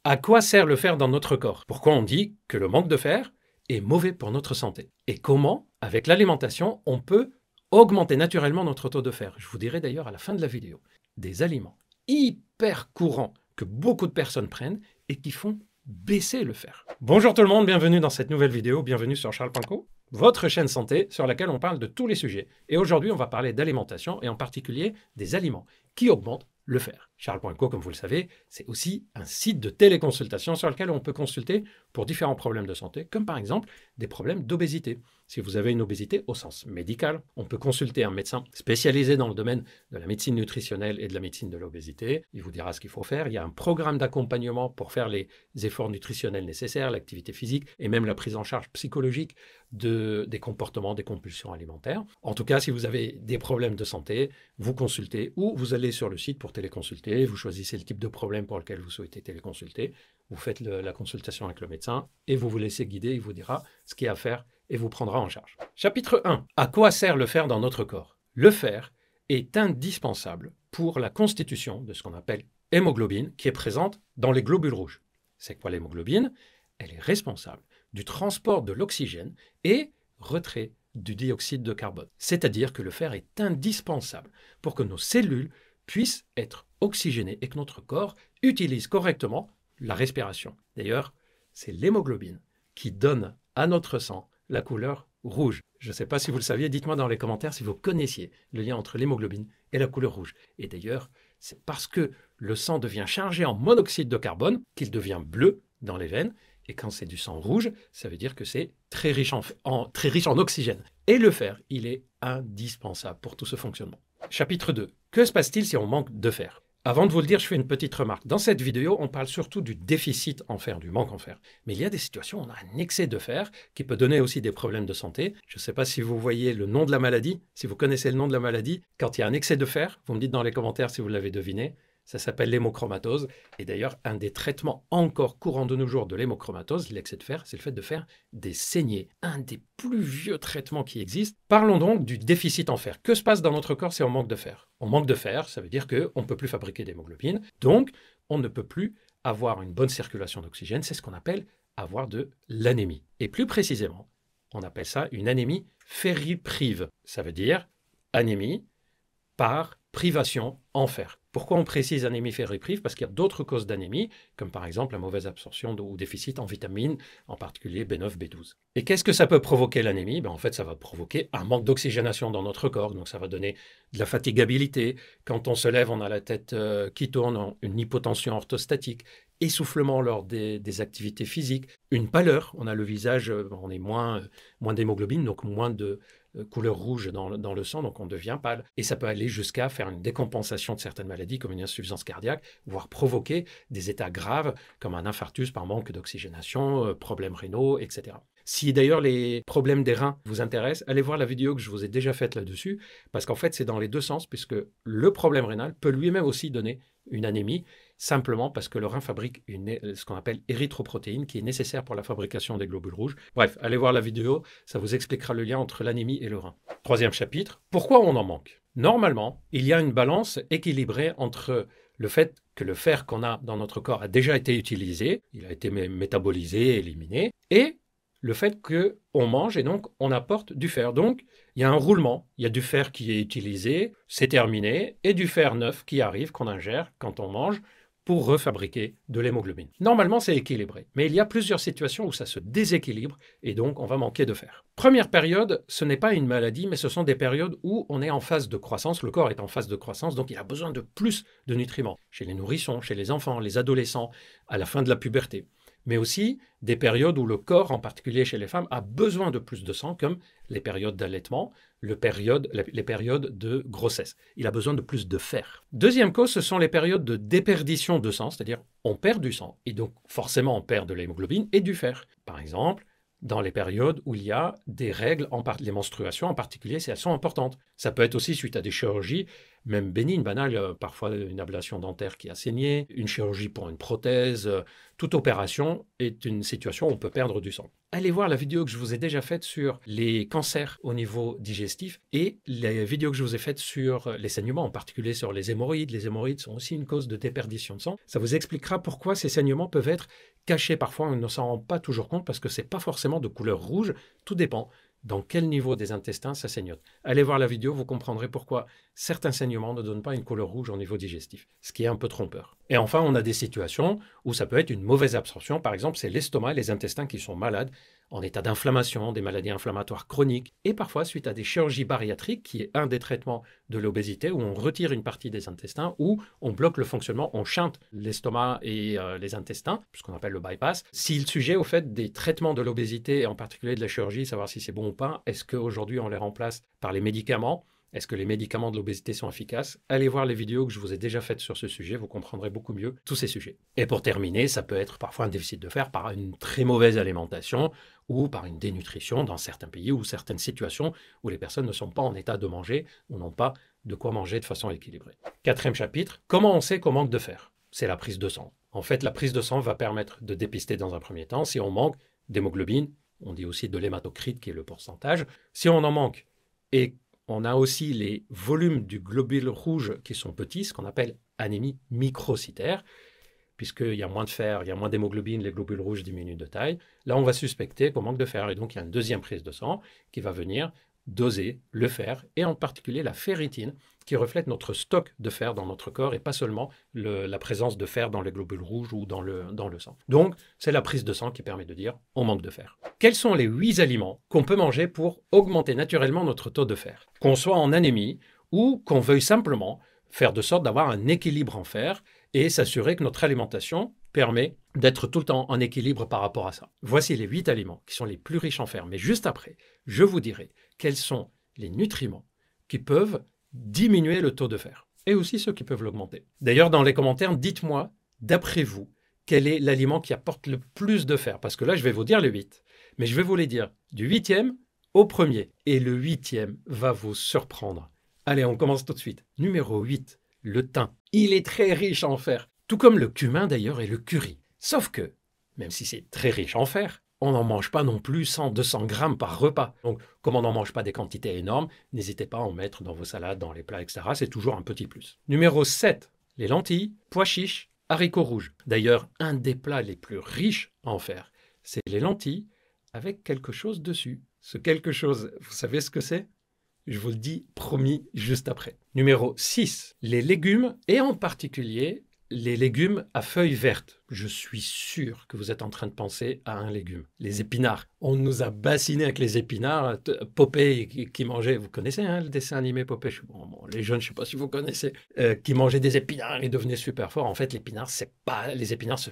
À quoi sert le fer dans notre corps? Pourquoi on dit que le manque de fer est mauvais pour notre santé? Et comment, avec l'alimentation, on peut augmenter naturellement notre taux de fer? Je vous dirai d'ailleurs à la fin de la vidéo des aliments hyper courants que beaucoup de personnes prennent et qui font baisser le fer. Bonjour tout le monde, bienvenue dans cette nouvelle vidéo, bienvenue sur Charles.co, votre chaîne santé sur laquelle on parle de tous les sujets. Et aujourd'hui, on va parler d'alimentation et en particulier des aliments qui augmentent le fer. Charles.co, comme vous le savez, c'est aussi un site de téléconsultation sur lequel on peut consulter pour différents problèmes de santé, comme par exemple des problèmes d'obésité. Si vous avez une obésité au sens médical, on peut consulter un médecin spécialisé dans le domaine de la médecine nutritionnelle et de la médecine de l'obésité. Il vous dira ce qu'il faut faire. Il y a un programme d'accompagnement pour faire les efforts nutritionnels nécessaires, l'activité physique et même la prise en charge psychologique des comportements, des compulsions alimentaires. En tout cas, si vous avez des problèmes de santé, vous consultez ou vous allez sur le site pour téléconsulter, vous choisissez le type de problème pour lequel vous souhaitez téléconsulter, vous faites la consultation avec le médecin et vous vous laissez guider, il vous dira ce qu'il y a à faire et vous prendra en charge. Chapitre 1. À quoi sert le fer dans notre corps? Le fer est indispensable pour la constitution de ce qu'on appelle hémoglobine qui est présente dans les globules rouges. C'est quoi l'hémoglobine? Elle est responsable du transport de l'oxygène et retrait du dioxyde de carbone. C'est-à-dire que le fer est indispensable pour que nos cellules puissent être oxygénées et que notre corps utilise correctement la respiration. D'ailleurs, c'est l'hémoglobine qui donne à notre sang la couleur rouge. Je ne sais pas si vous le saviez, dites-moi dans les commentaires si vous connaissiez le lien entre l'hémoglobine et la couleur rouge. Et d'ailleurs, c'est parce que le sang devient chargé en monoxyde de carbone qu'il devient bleu dans les veines. Et quand c'est du sang rouge, ça veut dire que c'est très riche en oxygène. Et le fer, il est indispensable pour tout ce fonctionnement. Chapitre 2. Que se passe-t-il si on manque de fer? Avant de vous le dire, je fais une petite remarque. Dans cette vidéo, on parle surtout du déficit en fer, du manque en fer. Mais il y a des situations où on a un excès de fer qui peut donner aussi des problèmes de santé. Je ne sais pas si vous voyez le nom de la maladie, si vous connaissez le nom de la maladie. Quand il y a un excès de fer, vous me dites dans les commentaires si vous l'avez deviné. Ça s'appelle l'hémochromatose. Et d'ailleurs, un des traitements encore courants de nos jours de l'hémochromatose, l'excès de fer, c'est le fait de faire des saignées. Un des plus vieux traitements qui existent. Parlons donc du déficit en fer. Que se passe dans notre corps si on manque de fer? On manque de fer, ça veut dire qu'on ne peut plus fabriquer d'hémoglobine. Donc, on ne peut plus avoir une bonne circulation d'oxygène. C'est ce qu'on appelle avoir de l'anémie. Et plus précisément, on appelle ça une anémie ferriprive. Ça veut dire anémie par privation en fer. Pourquoi on précise anémie ferriprive? Parce qu'il y a d'autres causes d'anémie, comme par exemple la mauvaise absorption ou déficit en vitamines, en particulier B9, B12. Et qu'est-ce que ça peut provoquer l'anémie? En fait, ça va provoquer un manque d'oxygénation dans notre corps, donc ça va donner de la fatigabilité. Quand on se lève, on a la tête qui tourne, une hypotension orthostatique, essoufflement lors des activités physiques, une pâleur, on a le visage, on est moins d'hémoglobine, donc moins de couleur rouge dans le sang, donc on devient pâle. Et ça peut aller jusqu'à faire une décompensation de certaines maladies comme une insuffisance cardiaque, voire provoquer des états graves comme un infarctus par manque d'oxygénation, problèmes rénaux, etc. Si d'ailleurs les problèmes des reins vous intéressent, allez voir la vidéo que je vous ai déjà faite là-dessus, parce qu'en fait c'est dans les deux sens, puisque le problème rénal peut lui-même aussi donner une anémie, simplement parce que le rein fabrique ce qu'on appelle érythroprotéine, qui est nécessaire pour la fabrication des globules rouges. Bref, allez voir la vidéo, ça vous expliquera le lien entre l'anémie et le rein. Troisième chapitre, pourquoi on en manque? Normalement, il y a une balance équilibrée entre le fait que le fer qu'on a dans notre corps a déjà été utilisé, il a été métabolisé, éliminé, et le fait qu'on mange et donc on apporte du fer. Donc, il y a un roulement, il y a du fer qui est utilisé, c'est terminé, et du fer neuf qui arrive, qu'on ingère quand on mange, pour refabriquer de l'hémoglobine. Normalement, c'est équilibré, mais il y a plusieurs situations où ça se déséquilibre et donc on va manquer de fer. Première période, ce n'est pas une maladie, mais ce sont des périodes où on est en phase de croissance, le corps est en phase de croissance, donc il a besoin de plus de nutriments. Chez les nourrissons, chez les enfants, les adolescents, à la fin de la puberté. Mais aussi des périodes où le corps, en particulier chez les femmes, a besoin de plus de sang, comme les périodes d'allaitement, les périodes de grossesse. Il a besoin de plus de fer. Deuxième cause, ce sont les périodes de déperdition de sang, c'est-à-dire on perd du sang, et donc forcément on perd de l'hémoglobine et du fer. Par exemple, dans les périodes où il y a des règles, les menstruations en particulier, si elles sont importantes. Ça peut être aussi suite à des chirurgies, même bénignes, banales, parfois une ablation dentaire qui a saigné, une chirurgie pour une prothèse. Toute opération est une situation où on peut perdre du sang. Allez voir la vidéo que je vous ai déjà faite sur les cancers au niveau digestif et les vidéos que je vous ai faites sur les saignements, en particulier sur les hémorroïdes. Les hémorroïdes sont aussi une cause de déperdition de sang. Ça vous expliquera pourquoi ces saignements peuvent être cachés. Parfois, on ne s'en rend pas toujours compte parce que ce n'est pas forcément de couleur rouge. Tout dépend dans quel niveau des intestins ça saignote. Allez voir la vidéo, vous comprendrez pourquoi certains saignements ne donnent pas une couleur rouge au niveau digestif, ce qui est un peu trompeur. Et enfin, on a des situations où ça peut être une mauvaise absorption. Par exemple, c'est l'estomac et les intestins qui sont malades, en état d'inflammation, des maladies inflammatoires chroniques, et parfois suite à des chirurgies bariatriques, qui est un des traitements de l'obésité, où on retire une partie des intestins, où on bloque le fonctionnement, on chante l'estomac et les intestins, ce qu'on appelle le bypass. Si le sujet, au fait, des traitements de l'obésité, et en particulier de la chirurgie, savoir si c'est bon ou pas, est-ce qu'aujourd'hui on les remplace par les médicaments? Est-ce que les médicaments de l'obésité sont efficaces? Allez voir les vidéos que je vous ai déjà faites sur ce sujet, vous comprendrez beaucoup mieux tous ces sujets. Et pour terminer, ça peut être parfois un déficit de fer par une très mauvaise alimentation ou par une dénutrition dans certains pays ou certaines situations où les personnes ne sont pas en état de manger ou n'ont pas de quoi manger de façon équilibrée. Quatrième chapitre, comment on sait qu'on manque de fer? C'est la prise de sang. En fait, la prise de sang va permettre de dépister dans un premier temps si on manque d'hémoglobine, on dit aussi de l'hématocrite qui est le pourcentage. Si on en manque et on a aussi les volumes du globule rouge qui sont petits, ce qu'on appelle anémie microcytaire, puisqu'il y a moins de fer, il y a moins d'hémoglobine, les globules rouges diminuent de taille. Là, on va suspecter qu'on manque de fer. Et donc, il y a une deuxième prise de sang qui va venir doser le fer, et en particulier la ferritine, qui reflète notre stock de fer dans notre corps et pas seulement la présence de fer dans les globules rouges ou dans le sang. Donc, c'est la prise de sang qui permet de dire on manque de fer. Quels sont les 8 aliments qu'on peut manger pour augmenter naturellement notre taux de fer? Qu'on soit en anémie ou qu'on veuille simplement faire de sorte d'avoir un équilibre en fer et s'assurer que notre alimentation permet d'être tout le temps en équilibre par rapport à ça. Voici les 8 aliments qui sont les plus riches en fer. Mais juste après, je vous dirai quels sont les nutriments qui peuvent diminuer le taux de fer et aussi ceux qui peuvent l'augmenter. D'ailleurs, dans les commentaires, dites-moi, d'après vous, quel est l'aliment qui apporte le plus de fer? Parce que là, je vais vous dire les 8, mais je vais vous les dire du 8e au premier. Et le 8e va vous surprendre. Allez, on commence tout de suite. Numéro 8, le thym. Il est très riche en fer, tout comme le cumin d'ailleurs et le curry. Sauf que, même si c'est très riche en fer, on n'en mange pas non plus 100-200 grammes par repas. Donc, comme on n'en mange pas des quantités énormes, n'hésitez pas à en mettre dans vos salades, dans les plats, etc. C'est toujours un petit plus. Numéro 7, les lentilles, pois chiches, haricots rouges. D'ailleurs, un des plats les plus riches en fer, c'est les lentilles avec quelque chose dessus. Ce quelque chose, vous savez ce que c'est? Je vous le dis, promis, juste après. Numéro 6, les légumes, et en particulier les légumes à feuilles vertes. Je suis sûr que vous êtes en train de penser à un légume. Les épinards. On nous a bassinés avec les épinards. Popeye qui mangeait, vous connaissez le dessin animé Popeye? Les jeunes, je ne sais pas si vous connaissez, qui mangeait des épinards et devenait super fort. En fait, les épinards, c'est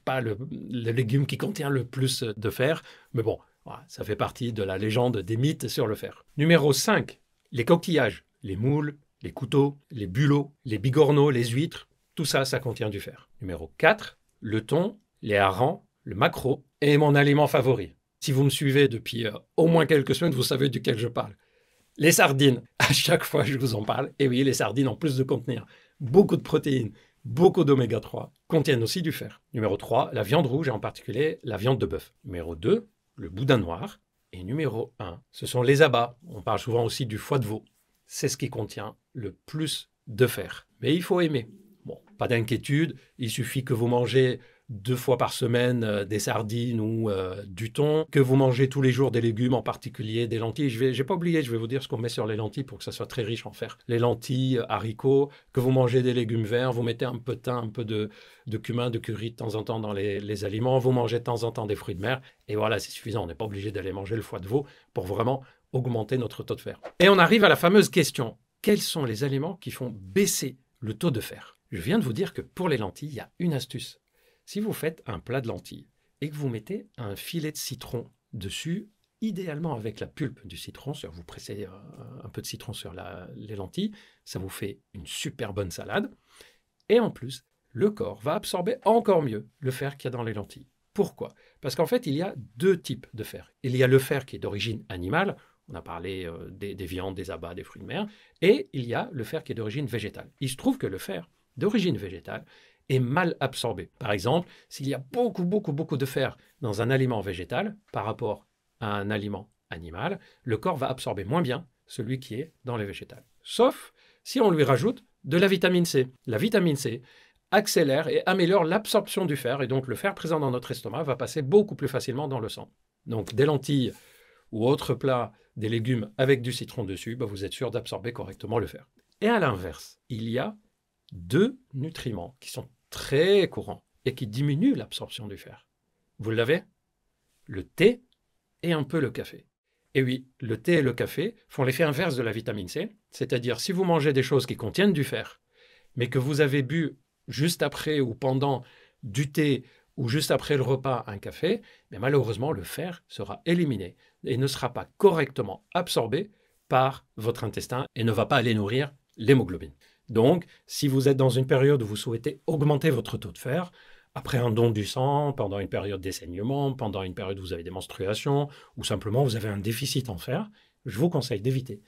pas le légume qui contient le plus de fer. Mais bon, voilà, ça fait partie de la légende des mythes sur le fer. Numéro 5, les coquillages, les moules, les couteaux, les bulots, les bigorneaux, les huîtres. Tout ça, ça contient du fer. Numéro 4, le thon, les harengs, le maquereau et mon aliment favori. Si vous me suivez depuis au moins quelques semaines, vous savez duquel je parle. Les sardines. À chaque fois, je vous en parle. Et oui, les sardines, en plus de contenir beaucoup de protéines, beaucoup d'oméga 3, contiennent aussi du fer. Numéro 3, la viande rouge et en particulier la viande de bœuf. Numéro 2, le boudin noir. Et numéro 1, ce sont les abats. On parle souvent aussi du foie de veau. C'est ce qui contient le plus de fer. Mais il faut aimer. Bon, pas d'inquiétude, il suffit que vous mangez 2 fois par semaine des sardines ou du thon, que vous mangez tous les jours des légumes, en particulier des lentilles. J'ai pas oublié, je vais vous dire ce qu'on met sur les lentilles pour que ça soit très riche en fer. Les lentilles, haricots, que vous mangez des légumes verts, vous mettez un peu de thym, un peu de cumin, de curry de temps en temps dans les aliments, vous mangez de temps en temps des fruits de mer, et voilà, c'est suffisant. On n'est pas obligé d'aller manger le foie de veau pour vraiment augmenter notre taux de fer. Et on arrive à la fameuse question, quels sont les aliments qui font baisser le taux de fer? Je viens de vous dire que pour les lentilles, il y a une astuce. Si vous faites un plat de lentilles et que vous mettez un filet de citron dessus, idéalement avec la pulpe du citron, vous pressez un peu de citron sur les lentilles, ça vous fait une super bonne salade. Et en plus, le corps va absorber encore mieux le fer qu'il y a dans les lentilles. Pourquoi? Parce qu'en fait, il y a deux types de fer. Il y a le fer qui est d'origine animale, on a parlé des viandes, des abats, des fruits de mer, et il y a le fer qui est d'origine végétale. Il se trouve que le fer d'origine végétale est mal absorbé. Par exemple, s'il y a beaucoup de fer dans un aliment végétal par rapport à un aliment animal, le corps va absorber moins bien celui qui est dans les végétales. Sauf si on lui rajoute de la vitamine C. La vitamine C accélère et améliore l'absorption du fer, et donc le fer présent dans notre estomac va passer beaucoup plus facilement dans le sang. Donc des lentilles ou autres plats, des légumes avec du citron dessus, vous êtes sûr d'absorber correctement le fer. Et à l'inverse, il y a deux nutriments qui sont très courants et qui diminuent l'absorption du fer. Vous l'avez? Le thé et un peu le café. Et oui, le thé et le café font l'effet inverse de la vitamine C, c'est-à-dire si vous mangez des choses qui contiennent du fer, mais que vous avez bu juste après ou pendant du thé ou juste après le repas un café, mais malheureusement le fer sera éliminé et ne sera pas correctement absorbé par votre intestin et ne va pas aller nourrir l'hémoglobine. Donc, si vous êtes dans une période où vous souhaitez augmenter votre taux de fer, après un don du sang, pendant une période d'essaignement, pendant une période où vous avez des menstruations, ou simplement vous avez un déficit en fer, je vous conseille d'éviter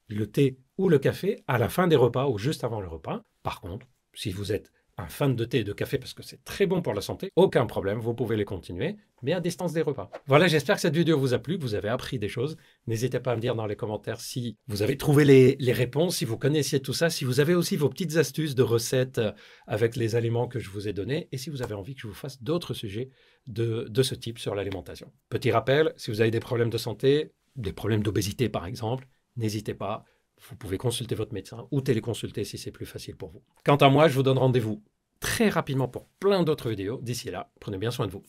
le thé ou le café à la fin des repas ou juste avant le repas. Par contre, si vous êtes un fan de thé et de café parce que c'est très bon pour la santé, aucun problème, vous pouvez les continuer, mais à distance des repas. Voilà, j'espère que cette vidéo vous a plu, que vous avez appris des choses. N'hésitez pas à me dire dans les commentaires si vous avez trouvé les réponses, si vous connaissiez tout ça, si vous avez aussi vos petites astuces de recettes avec les aliments que je vous ai donnés, et si vous avez envie que je vous fasse d'autres sujets de ce type sur l'alimentation. Petit rappel, si vous avez des problèmes de santé, des problèmes d'obésité par exemple, n'hésitez pas. Vous pouvez consulter votre médecin ou téléconsulter si c'est plus facile pour vous. Quant à moi, je vous donne rendez-vous très rapidement pour plein d'autres vidéos. D'ici là, prenez bien soin de vous.